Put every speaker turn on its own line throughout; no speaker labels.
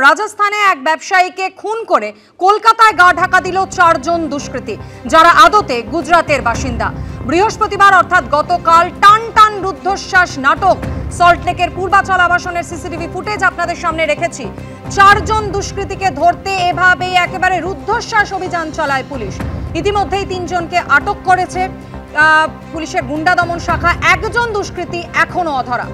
রাজস্থানে এক ব্যবসায়ীকে খুন করে কলকাতায় গা ঢাকা দিল 4 জন দুষ্কৃতী, যারা আদতে গুজরাটের বাসিন্দা। বৃহস্পতিবার অর্থাৎ গতকাল টান টান রুদ্ধশ্বাস নাটক সল্টলেকের পূর্বাচল আবাসনের সিসিটিভি ফুটেজ আপনাদের সামনে রেখেছি। 4 জন দুষ্কৃতীকে ধরতে এভাবে একেবারে রুদ্ধশ্বাস অভিযান চালায় পুলিশ। ইতিমধ্যেই 3 জনকে আটক করেছে পুলিশের গুন্ডা দমন শাখা। 1 জন দুষ্কৃতী এখনো অধরা।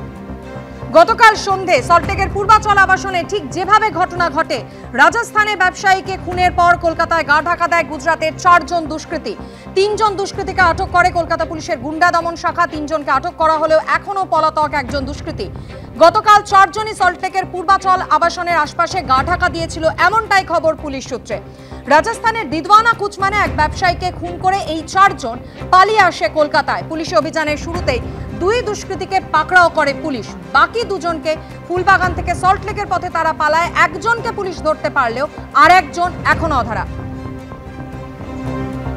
গতকাল সন্ধে সল্টলেকের পূর্বাচল আবাসনে ঠিক যেভাবে ঘটনা ঘটে, রাজস্থানে ব্যবসায়ীকে খুনের পর কলকাতায় গা ঢাকা দেয় গুজরাটের 4 জন দুষ্কৃতী। 3 জন দুষ্কৃতীকে আটক করে কলকাতা পুলিশের গুন্ডা দমন শাখা। 3 জনকে আটক করা হলেও এখনো পলাতক 1 জন দুষ্কৃতী। গতকাল 4 জনই সল্টলেকের পূর্বাচল আবাসনের আশপাশে গা ঢাকা দিয়েছিল, এমনটাই খবর পুলিশ সূত্রে। রাজস্থানের দিদওয়ানা কুচমানে এক ব্যবসায়ীকে খুন করে এই 4 জন পালিয়ে আসে কলকাতায়। পুলিশি অভিযানের শুরুতেই 2 দুষ্কৃতীকে পাকড়াও করে পুলিশ। বাকি 2 জনকে ফুলবাগান থেকে সল্টলেকের পথে তারা পালায়। 1 জনকে পুলিশ ধরতে পারলেও আর 1 জন এখনো অধরা।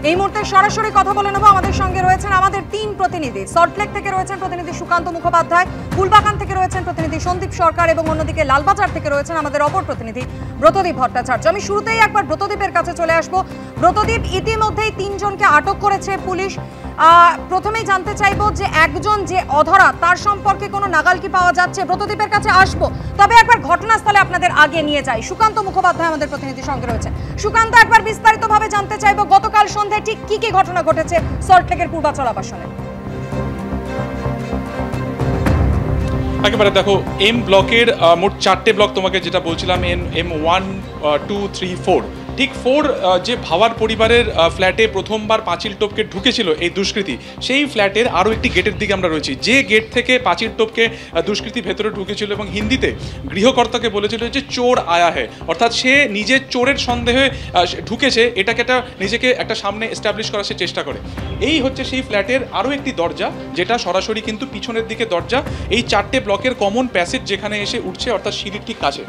এই মুহূর্তে সরাসরি কথা বলে নেব। আমাদের সঙ্গে রয়েছেন আমাদের 3 প্রতিনিধি। সল্টলেক থেকে রয়েছেন প্রতিনিধি সুকান্ত মুখোপাধ্যায়, ফুলবাগান থেকে রয়েছেন প্রতিনিধি সন্দীপ সরকার এবং অন্যদিকে লালবাজার থেকে রয়েছেন আমাদের অপর প্রতিনিধি ব্রতদীপ ভট্টাচার্য। আমি শুরুতেই একবার ব্রতদীপের কাছে চলে আসবো। ব্রতদীপ, ইতিমধ্যেই 3 জনকে আটক করেছে পুলিশ। প্রথমেই জানতে চাইবো যে 1 জন যে অধরা, তার সম্পর্কে কোনো নাগাল কি পাওয়া যাচ্ছে? ব্রতদীপের কাছে আসবো, তবে একবার ঘটনাস্থলে আপনাদের আগে নিয়ে যাই। সুকান্ত মুখোপাধ্যায় আমাদের প্রতিনিধির সঙ্গে রয়েছে। সুকান্ত, একবার বিস্তারিতভাবে জানতে চাইবো গতকাল সন্ধ্যায় ঠিক কি ঘটনা ঘটেছে সল্টলেকের পূর্বাচল আবাসনে।
একেবারে দেখো, এম ব্লকের মোট 4টে ব্লক তোমাকে যেটা বলছিলাম, M1, 2, 3, 4, ঠিক 4 যে ভাওয়ার পরিবারের ফ্ল্যাটে প্রথমবার পাঁচিল টপকে ঢুকেছিল এই দুষ্কৃতী, সেই ফ্ল্যাটের আরও একটি গেটের দিকে আমরা রয়েছি। যে গেট থেকে পাঁচিল টপকে দুষ্কৃতী ভেতরে ঢুকেছিল এবং হিন্দিতে গৃহকর্তাকে বলেছিল যে চোর আয়া হে, অর্থাৎ সে নিজে চোরের সন্দেহে ঢুকেছে, এটাকে নিজেকে একটা সামনে এস্টাবলিশ করার সে চেষ্টা করে। এই হচ্ছে সেই ফ্ল্যাটের আরও একটি দরজা, যেটা সরাসরি কিন্তু পিছনের দিকে দরজা। এই 4টে ব্লকের কমন প্যাসেজ যেখানে এসে উঠছে, অর্থাৎ সিঁড়ির ঠিক কাছে।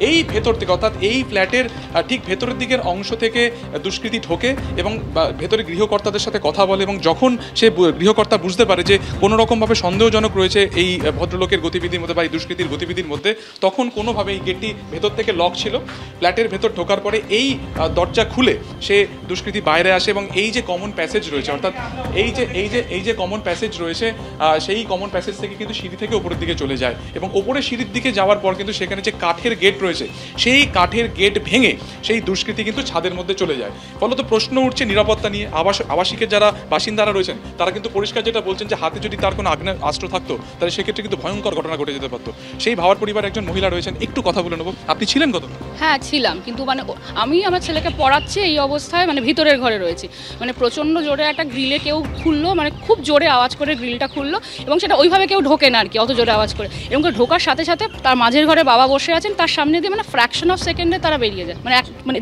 এই ভেতর থেকে, অর্থাৎ এই ফ্ল্যাটের ঠিক ভেতরের দিকের অংশ থেকে দুষ্কৃতী ঢোকে এবং ভেতরে গৃহকর্তাদের সাথে কথা বলে। এবং যখন সে গৃহকর্তা বুঝতে পারে যে কোনো রকমভাবে সন্দেহজনক রয়েছে এই ভদ্রলোকের গতিবিধির মধ্যে বা এই দুষ্কৃতীর গতিবিধির মধ্যে, তখন কোনোভাবে এই গেটটি ভেতর থেকে লক ছিল। ফ্ল্যাটের ভেতর ঢোকার পরে এই দরজা খুলে সে দুষ্কৃতী বাইরে আসে এবং এই যে কমন প্যাসেজ রয়েছে, অর্থাৎ এই যে কমন প্যাসেজ রয়েছে, সেই কমন প্যাসেজ থেকে কিন্তু সিঁড়ি থেকে উপরের দিকে চলে যায়। এবং ওপরে সিঁড়ির দিকে যাওয়ার পর কিন্তু সেখানে যে কাঠের গেট রয়েছে, সেই কাঠের গেট ভেঙে সেই দুষ্কৃতী কিন্তু ছাদের মধ্যে চলে যায়। ফলত প্রশ্ন উঠছে নিরাপত্তা নিয়ে। আবাসিকের যারা বাসিন্দারা রয়েছেন তারা কিন্তু পরিষ্কার যেটা বলছেন যে হাতে যদি তার কোনো আগ্নেয়াস্ত্র থাকতো তাহলে সেক্ষেত্রে কিন্তু ভয়ঙ্কর ঘটনা ঘটে যেতে পারতো। সেই ভাওয়ার পরিবারের একজন মহিলা রয়েছেন, একটু কথা বলে নেবো। আপনি ছিলেন কত?
হ্যাঁ ছিলাম, কিন্তু আমি আমার ছেলেকে পড়াচ্ছি এই অবস্থায়, ভিতরের ঘরে রয়েছি। প্রচণ্ড জোরে একটা গ্রিলে কেউ খুললো, খুব জোরে আওয়াজ করে গ্রিলটা খুললো এবং সেটা ওইভাবে কেউ ঢোকে না আর কি, অত জোরে আওয়াজ করে। এবং ঢোকার সাথে সাথে তার মাঝের ঘরে বাবা বসে আছেন, তার সামনে দিয়ে ফ্র্যাকশন অফ সেকেন্ডে তারা বেরিয়ে যায়।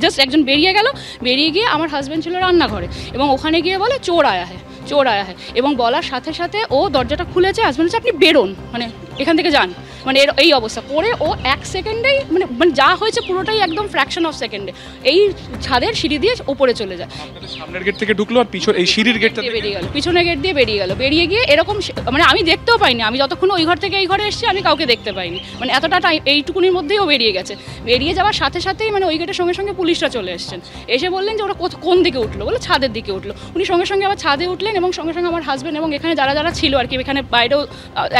জাস্ট একজন বেরিয়ে গেল, বেরিয়ে গিয়ে আমার হাজব্যান্ড ছিল রান্নাঘরে এবং ওখানে গিয়ে বলে চোর আয়া হ্যাঁ, চোর আয়া হ্যাঁ। এবং বলার সাথে সাথে ও দরজাটা খুলেছে, হাজব্যান্ড হচ্ছে আপনি বেরোন, এখান থেকে যান। এই অবস্থা করে ও 1 সেকেন্ডেই যা হয়েছে পুরোটাই একদম ফ্র্যাকশন অফ সেকেন্ডে এই ছাদের সিঁড়ি দিয়ে ওপরে চলে যায়।
সামনের গেট থেকে ঢুকলো আর এই সিঁড়ির গেটটা
বেরিয়ে গেল, পিছনের গেট দিয়ে বেরিয়ে গেল। বেরিয়ে গিয়ে এরকম আমি দেখতেও পাইনি, আমি যতক্ষণ ওই ঘর থেকে এই ঘরে এসেছি আমি কাউকে দেখতে পাইনি। এতটা এইটুকুনির মধ্যেই ও বেরিয়ে গেছে। বেরিয়ে যাওয়ার সাথে সাথেই ওই গেটের সঙ্গে সঙ্গে পুলিশরা চলে এসেছেন। এসে বললেন যে ওরা কোন দিকে উঠলো, বলে ছাদের দিকে উঠলো। উনি সঙ্গে সঙ্গে আবার ছাদে উঠলেন এবং সঙ্গে সঙ্গে আমার হাজব্যান্ড এবং এখানে যারা যারা ছিল আর কি, এখানে বাইরেও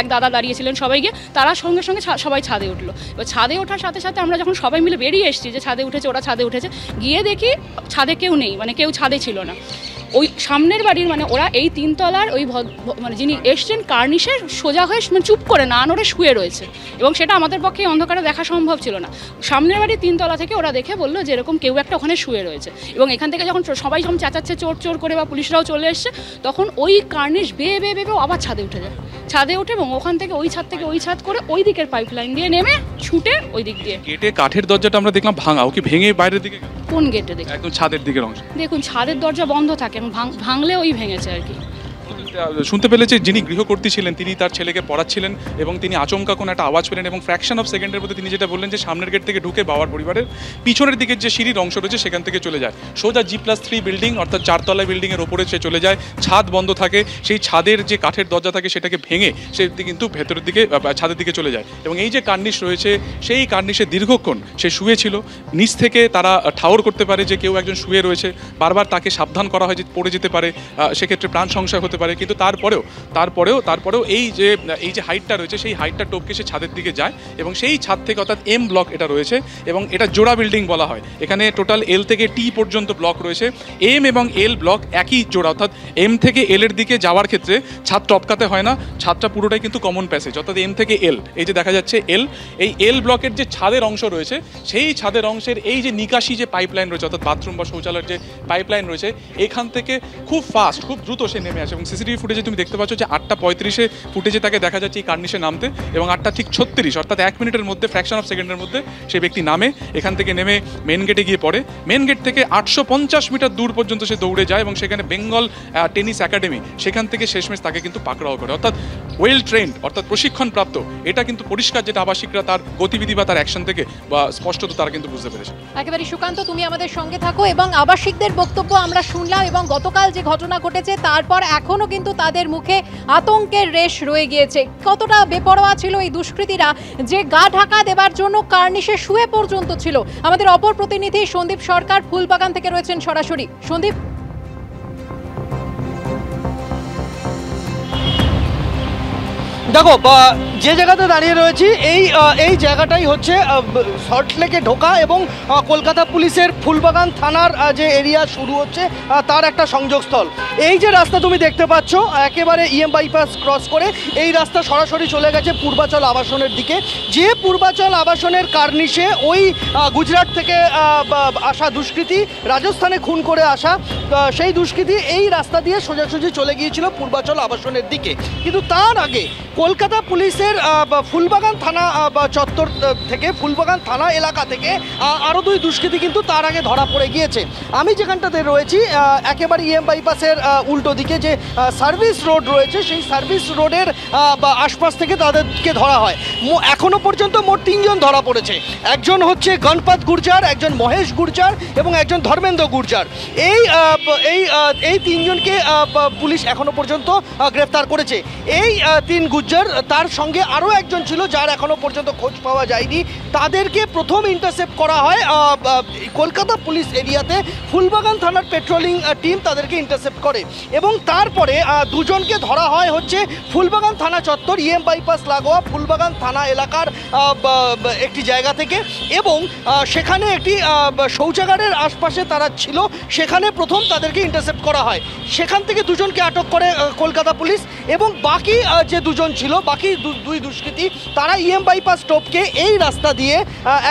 এক দাদা দাঁড়িয়েছিলেন, সবাই গিয়ে তারা সঙ্গে সঙ্গে সবাই ছাদে উঠলো। এবার ছাদে ওঠার সাথে সাথে আমরা যখন সবাই মিলে বেরিয়ে এসেছি যে ছাদে উঠেছে, ওরা ছাদে উঠেছে, গিয়ে দেখি ছাদে কেউ নেই, কেউ ছাদে ছিল না। ওই সামনের বাড়ির ওরা এই 3 তলার ওই যিনি এসছেন কার্নিশের সোজা হয়ে চুপ করে না নড়ে শুয়ে রয়েছে এবং সেটা আমাদের পক্ষে অন্ধকারে দেখা সম্ভব ছিল না। সামনের বাড়ির 3 তলা থেকে ওরা দেখে বললো যে এরকম কেউ একটা ওখানে শুয়ে রয়েছে। এবং এখান থেকে যখন সবাই যখন চেঁচাচ্ছে চোর চোর করে বা পুলিশরাও চলে এসছে, তখন ওই কার্নিশ বেয়ে বেয়ে বেয়ে আবার ছাদে উঠে যায়। ছাদে উঠে এবং ওখান থেকে ওই ছাদ থেকে ওই ছাদ করে ওই দিকের পাইপলাইন দিয়ে নেমে ছুটে ওই দিক দিয়ে।
গেটে কাঠের দরজাটা আমরা দেখলাম ভাঙা, ওকে ভেঙে বাইরের দিকে?
কোন গেটে দেখি?
একদম ছাদের দিকের অংশ।
দেখুন ছাদের দরজা বন্ধ থাকে, ভাঙলে ওই ভেঙেছে আর কি।
শুনতে পেলে যে যিনি গৃহকর্ত্রী ছিলেন তিনি তার ছেলেকে পড়াচ্ছিলেন এবং তিনি আচমকা কোনো একটা আওয়াজ পেলেন এবং ফ্র্যাকশন অফ সেকেন্ডের মধ্যে তিনি যেটা বললেন যে সামনের গেট থেকে ঢুকে বাবার পরিবারের পিছনের দিকের যে সিঁড়ির অংশ রয়েছে সেখান থেকে চলে যায় সোজা G+3 বিল্ডিং অর্থাৎ 4তলা বিল্ডিংয়ের ওপরে সে চলে যায়। ছাদ বন্ধ থাকে, সেই ছাদের যে কাঠের দরজা থাকে সেটাকে ভেঙে সে কিন্তু ভেতরের দিকে ছাদের দিকে চলে যায় এবং এই যে কার্নিশ রয়েছে সেই কার্নিশে দীর্ঘক্ষণ সে শুয়েছিল। নিচ থেকে তারা ঠাউর করতে পারে যে কেউ একজন শুয়ে রয়েছে, বারবার তাকে সাবধান করা হয় যে পড়ে যেতে পারে, সেক্ষেত্রে প্রাণ সংশয় হতে পারে, কিন্তু তারপরেও এই যে হাইটটা রয়েছে সেই হাইটটা টপকে সে ছাদের দিকে যায় এবং সেই ছাদ থেকে অর্থাৎ M ব্লক এটা রয়েছে এবং এটা জোড়া বিল্ডিং বলা হয়। এখানে টোটাল L থেকে T পর্যন্ত ব্লক রয়েছে। M এবং L ব্লক একই জোড়া, অর্থাৎ M থেকে L এর দিকে যাওয়ার ক্ষেত্রে ছাদ টপকাতে হয় না, ছাদটা পুরোটাই কিন্তু কমন প্যাসেজ, অর্থাৎ M থেকে L। এই যে দেখা যাচ্ছে L, এই L ব্লকের যে ছাদের অংশ রয়েছে সেই ছাদের অংশের এই যে নিকাশি যে পাইপলাইন রয়েছে অর্থাৎ বাথরুম বা শৌচালয়ের যে পাইপলাইন রয়েছে এখান থেকে খুব ফাস্ট খুব দ্রুত সে নেমে আসে এবং সিসিটিভি ফুটেজে তুমি দেখতে পাচ্ছ যে 8:35 ফুটেজে তাকে দেখা যাচ্ছে এই কার্নিশে নামতে এবং 8:36 অর্থাৎ 1 মিনিটের মধ্যে ফ্র্যাকশন অফ সেকেন্ডের মধ্যে সেই ব্যক্তি নামে, এখান থেকে নেমে মেন গেটে গিয়ে পড়ে। মেন গেট থেকে 850 মিটার দূর পর্যন্ত সে দৌড়ে যায় এবং সেখানে বেঙ্গল টেনিস একাডেমি সেখান থেকে শেষমেশ তাকে কিন্তু পাকড়াও করে, অর্থাৎ ওয়েল ট্রেন্ড অর্থাৎ প্রশিক্ষণপ্রাপ্ত। এটা কিন্তু পরিষ্কার যেটা আবাসিকরা তার গতিবিধি বা তার অ্যাকশন থেকে বা স্পষ্টত তারা কিন্তু বুঝতে পেরেছে।
একেবারে সুকান্ত, তুমি আমাদের সঙ্গে থাকো এবং আবাসিকদের বক্তব্য আমরা শুনলাম এবং গতকাল যে ঘটনা ঘটেছে তারপর এখনো কিন্তু তাদের মুখে আতঙ্কের রেশ রয়ে গিয়েছে। কতটা বেপরোয়া ছিল এই দুষ্কৃতীরা যে গা ঢাকা দেবার জন্য কার্নিশে শুয়ে পর্যন্ত ছিল। আমাদের অপর প্রতিনিধি সন্দীপ সরকার ফুলবাগান থেকে রয়েছেন সরাসরি। সন্দীপ,
দেখো যে জায়গাতে দাঁড়িয়ে রয়েছি এই জায়গাটাই হচ্ছে সল্টলেকে ঢোকা এবং কলকাতা পুলিশের ফুলবাগান থানার যে এরিয়া শুরু হচ্ছে তার একটা সংযোগস্থল। এই যে রাস্তা তুমি দেখতে পাচ্ছ একেবারে EM বাইপাস ক্রস করে এই রাস্তা সরাসরি চলে গেছে পূর্বাচল আবাসনের দিকে। যে পূর্বাচল আবাসনের কার্নিশে ওই গুজরাট থেকে আসা দুষ্কৃতী, রাজস্থানে খুন করে আসা সেই দুষ্কৃতী এই রাস্তা দিয়ে সোজাসুজি চলে গিয়েছিল পূর্বাচল আবাসনের দিকে। কিন্তু তার আগে কলকাতা পুলিশের ফুলবাগান থানা চত্বর থেকে, ফুলবাগান থানা এলাকা থেকে আরও 2 দুষ্কৃতী কিন্তু তার আগে ধরা পড়ে গিয়েছে। আমি যেখানটাতে রয়েছি একেবারে EM বাইপাসের উল্টো দিকে যে সার্ভিস রোড রয়েছে সেই সার্ভিস রোডের আশপাশ থেকে তাদেরকে ধরা হয়। এখনও পর্যন্ত মোট 3 জন ধরা পড়েছে। একজন হচ্ছে গণপত গুর্জার, একজন মহেশ গুর্জার এবং একজন ধর্মেন্দ্র গুর্জার। এই 3 জনকে পুলিশ এখনও পর্যন্ত গ্রেফতার করেছে। এই 3 গুর্জার, তার সঙ্গে আরও একজন ছিল যার এখনও পর্যন্ত খোঁজ পাওয়া যায়নি। তাদেরকে প্রথম ইন্টারসেপ্ট করা হয় কলকাতা পুলিশ এরিয়াতে। ফুলবাগান থানার পেট্রোলিং টিম তাদেরকে ইন্টারসেপ্ট করে এবং তারপরে 2 জনকে ধরা হয় হচ্ছে ফুলবাগান থানা চত্বর EM বাইপাস লাগোয়া ফুলবাগান থানা এলাকার একটি জায়গা থেকে এবং সেখানে একটি শৌচাগারের আশপাশে তারা ছিল, সেখানে প্রথম তাদেরকে ইন্টারসেপ্ট করা হয়। সেখান থেকে 2 জনকে আটক করে কলকাতা পুলিশ এবং বাকি যে 2 জন ছিল, বাকি 2 দুষ্কৃতী তারা EM বাইপাস টপকে এই রাস্তা দিয়ে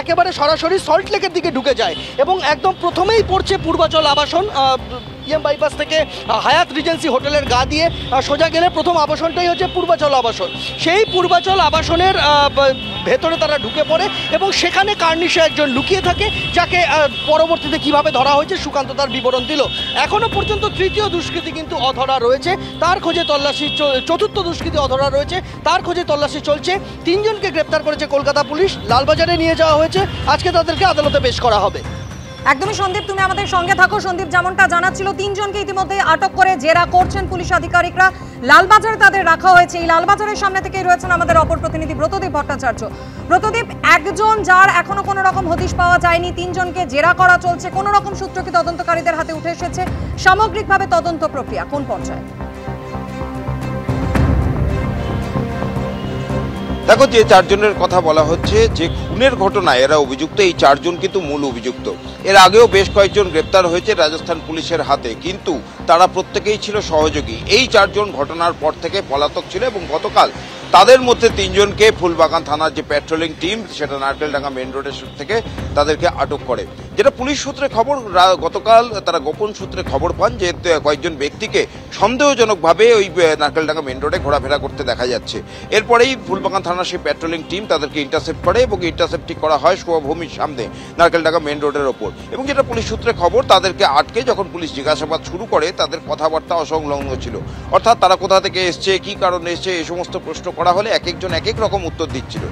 একেবারে সরাসরি সল্টলেকের দিকে ঢুকে যায় এবং একদম প্রথমেই পড়ছে পূর্বাচল আবাসন। EM বাইপাস থেকে হায়াত রিজেন্সি হোটেলের গা দিয়ে সোজা গেলে প্রথম আবাসনটাই হচ্ছে পূর্বাচল আবাসন। সেই পূর্বাচল আবাসনের ভেতরে তারা ঢুকে পড়ে এবং সেখানে কার্নিশে একজন লুকিয়ে থাকে, যাকে পরবর্তীতে কিভাবে ধরা হয়েছে সুকান্ত তার বিবরণ দিল। এখনও পর্যন্ত 3য় দুষ্কৃতী কিন্তু অধরা রয়েছে, তার খোঁজে তল্লাশি। 4র্থ দুষ্কৃতী অধরা রয়েছে, তার খোঁজে তল্লাশি চলছে। 3 জনকে গ্রেপ্তার করেছে কলকাতা পুলিশ, লালবাজারে নিয়ে যাওয়া হয়েছে। আজকে তাদেরকে আদালতে পেশ করা হবে।
একদমই সন্দীপ, তুমি আমাদের সঙ্গে থাকো। সন্দীপ যেমনটা জানাচ্ছিল 3 জনকে ইতিমধ্যে আটক করে জেরা করছেন পুলিশ আধিকারিকরা। লালবাজারে তাদের রাখা হয়েছে। এই লালবাজারের সামনে থেকেই রয়েছেন আমাদের অপর প্রতিনিধি ব্রতদীপ ভট্টাচার্য। ব্রতদীপ, একজন যার এখনো কোনো রকম হদিশ পাওয়া যায়নি, 3 জনকে জেরা করা চলছে, কোনো রকম সূত্র কি তদন্তকারীদের হাতে উঠে এসেছে? সামগ্রিকভাবে তদন্ত প্রক্রিয়া কোন পর্যায়ে?
দেখো, যে 4 জনের কথা বলা হচ্ছে, যে খুনের ঘটনায় এরা অভিযুক্ত, এই 4 জন কিন্তু মূল অভিযুক্ত। এর আগেও বেশ কয়েকজন গ্রেপ্তার হয়েছে রাজস্থান পুলিশের হাতে, কিন্তু তারা প্রত্যেকেই ছিল সহযোগী। এই 4 জন ঘটনার পর থেকে পলাতক ছিল এবং গতকাল তাদের মধ্যে 3 জনকে ফুলবাগান থানার যে পেট্রোলিং টিম সেটা নারকেলডাঙ্গা মেন রোডের থেকে তাদেরকে আটক করে। যেটা পুলিশ সূত্রে খবর, গতকাল তারা গোপন সূত্রে খবর পান যে কয়েকজন ব্যক্তিকে সন্দেহজনকভাবে ওই নারকেলডাঙ্গা মেন রোডে ঘোরাফেরা করতে দেখা যাচ্ছে। এরপরেই ফুলবাগান থানার সেই প্যাট্রোলিং টিম তাদেরকে ইন্টারসেপ্ট করে এবং ইন্টারসেপ্টটি করা হয় শোভাভূমির সামনে নারকেলডাঙ্গা মেন রোডের ওপর। এবং যেটা পুলিশ সূত্রে খবর, তাদেরকে আটকে যখন পুলিশ জিজ্ঞাসাবাদ শুরু করে তাদের কথাবার্তা অসংলগ্ন ছিল, অর্থাৎ তারা কোথা থেকে এসছে, কী কারণে এসছে, এই সমস্ত প্রশ্ন করা হলে এক একজন এক এক রকম উত্তর দিচ্ছিল।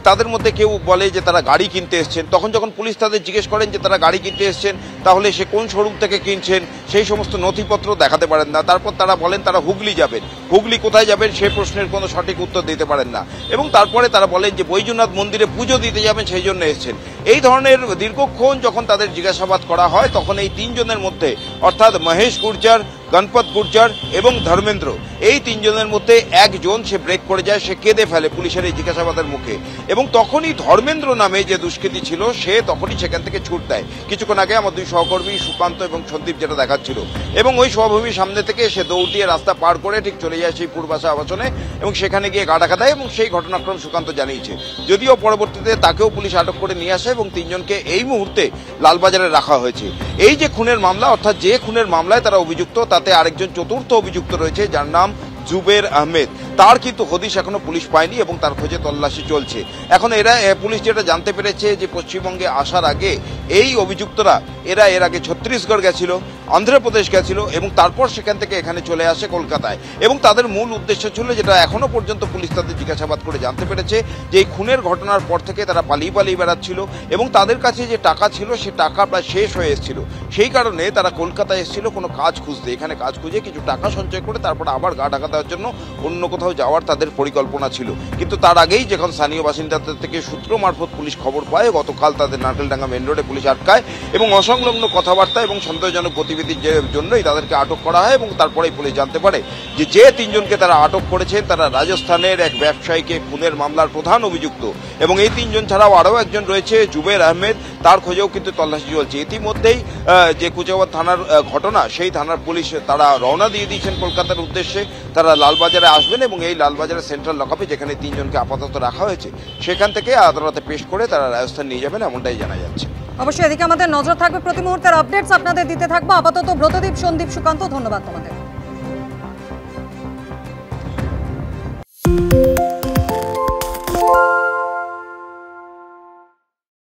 তাদের মধ্যে কেউ বলে যে তারা গাড়ি কিনতে এসছেন, তখন যখন পুলিশ তাদের জিজ্ঞেস করেন যে তারা গাড়ি কিনতে এসছেন তাহলে সে কোন শোরুম থেকে কিনছেন সেই সমস্ত নথিপত্র দেখাতে পারেন না। তারপর তারা বলেন তারা হুগলি যাবেন, হুগলি কোথায় যাবেন সেই প্রশ্নের কোনো সঠিক উত্তর দিতে পারেন না। এবং তারপরে তারা বলেন যে বৈদ্যনাথ মন্দিরে পুজো দিতে যাবেন সেই জন্য এসছেন। এই ধরনের দীর্ঘক্ষণ যখন তাদের জিজ্ঞাসাবাদ করা হয় তখন এই তিনজনের মধ্যে, অর্থাৎ মহেশ গুর্জার, গণপত গুর্জার এবং ধর্মেন্দ্র, এই তিনজনের মধ্যে একজন সে ব্রেক করে যায়, সে কেঁদে ফেলে পুলিশের এই জিজ্ঞাসাবাদের মুখে। এবং তখনই ধর্মেন্দ্র নামে যে দুষ্কৃতী ছিল সে তখনই সেখান থেকে ছুট দেয়। কিছুক্ষণ আগে আমার দুই সহকর্মী সুকান্ত এবং সন্দীপ যেটা দেখাচ্ছিল, এবং ওই সভাভূমির সামনে থেকে সে দৌড় দিয়ে রাস্তা পার করে ঠিক চলে যায় সেই পূর্বাশা আবাসনে এবং সেখানে গিয়ে গা ঢাকা দেয়। এবং সেই ঘটনাক্রম সুকান্ত জানিয়েছে, যদিও পরবর্তীতে তাকেও পুলিশ আটক করে নিয়ে আসে এবং তিনজনকে এই মুহূর্তে লালবাজারে রাখা হয়েছে। এই যে খুনের মামলা, অর্থাৎ যে খুনের মামলায় তারা অভিযুক্ত, তাতে আরেকজন চতুর্থ অভিযুক্ত রয়েছে যার নাম জুবের আহমেদ। তার কিন্তু হদিশ এখনো পুলিশ পায়নি এবং তার খোঁজে তল্লাশি চলছে। এখন পুলিশ যেটা জানতে পেরেছে যে পশ্চিমবঙ্গে আসার আগে এই অভিযুক্তরা এর আগে ছত্তিশগড় গেছিল, অন্ধ্রপ্রদেশ গেছিল এবং তারপর সেখান থেকে এখানে চলে আসে কলকাতায়। এবং তাদের মূল উদ্দেশ্য ছিল, যেটা এখনো পর্যন্ত পুলিশ তাদের জিজ্ঞাসাবাদ করে জানতে পেরেছে, যে এই খুনের ঘটনার পর থেকে তারা পালিয়ে বেড়াচ্ছিল এবং তাদের কাছে যে টাকা ছিল সে টাকা প্রায় শেষ হয়ে এসেছিল। সেই কারণে তারা কলকাতায় এসেছিল কোনো কাজ খুঁজতে। এখানে কাজ খুঁজে কিছু টাকা সঞ্চয় করে তারপর আবার গা ঢাকা দেওয়ার জন্য অন্য কোথাও যাওয়ার তাদের পরিকল্পনা ছিল। কিন্তু তার আগেই যখন স্থানীয় বাসিন্দাদের থেকে সূত্র মারফত পুলিশ খবর পায়, গতকাল তাদের নারকেলডাঙ্গা মেন রোডে পুলিশ আটকায় এবং অসংলগ্ন কথাবার্তা এবং সন্দেহজনক গতিবিধির জন্যই তাদেরকে আটক করা হয়। এবং তারপরেই পুলিশ জানতে পারে যে তিনজনকে তারা আটক করেছেন তারা রাজস্থানের এক ব্যবসায়ীকে খুনের মামলার প্রধান অভিযুক্ত। এবং এই তিনজন ছাড়াও আরও একজন রয়েছে জুবের আহমেদ, তার খোঁজেও কিন্তু তল্লাশি চলছে। ইতিমধ্যেই যে কুচাবাদ থানার ঘটনা, সেই থানার পুলিশ তারা রওনা দিয়ে দিয়েছেন কলকাতার উদ্দেশ্যে। তারা লালবাজারে আসবেন এবং এই লালবাজারের সেন্ট্রাল লকআপে, যেখানে তিনজনকে আপাতত রাখা হয়েছে, সেখান থেকে আদালতে পেশ করে তারা রাজস্থান নিয়ে যাবেন, এমনটাই জানা যাচ্ছে।
অবশ্যই এদিকে আমাদের নজর থাকবে, প্রতি মুহূর্তের আপডেটস আপনাদের দিতে থাকবো। আপাতত ব্রতদীপ, সন্দীপ, সুকান্ত, ধন্যবাদ তোমাদের।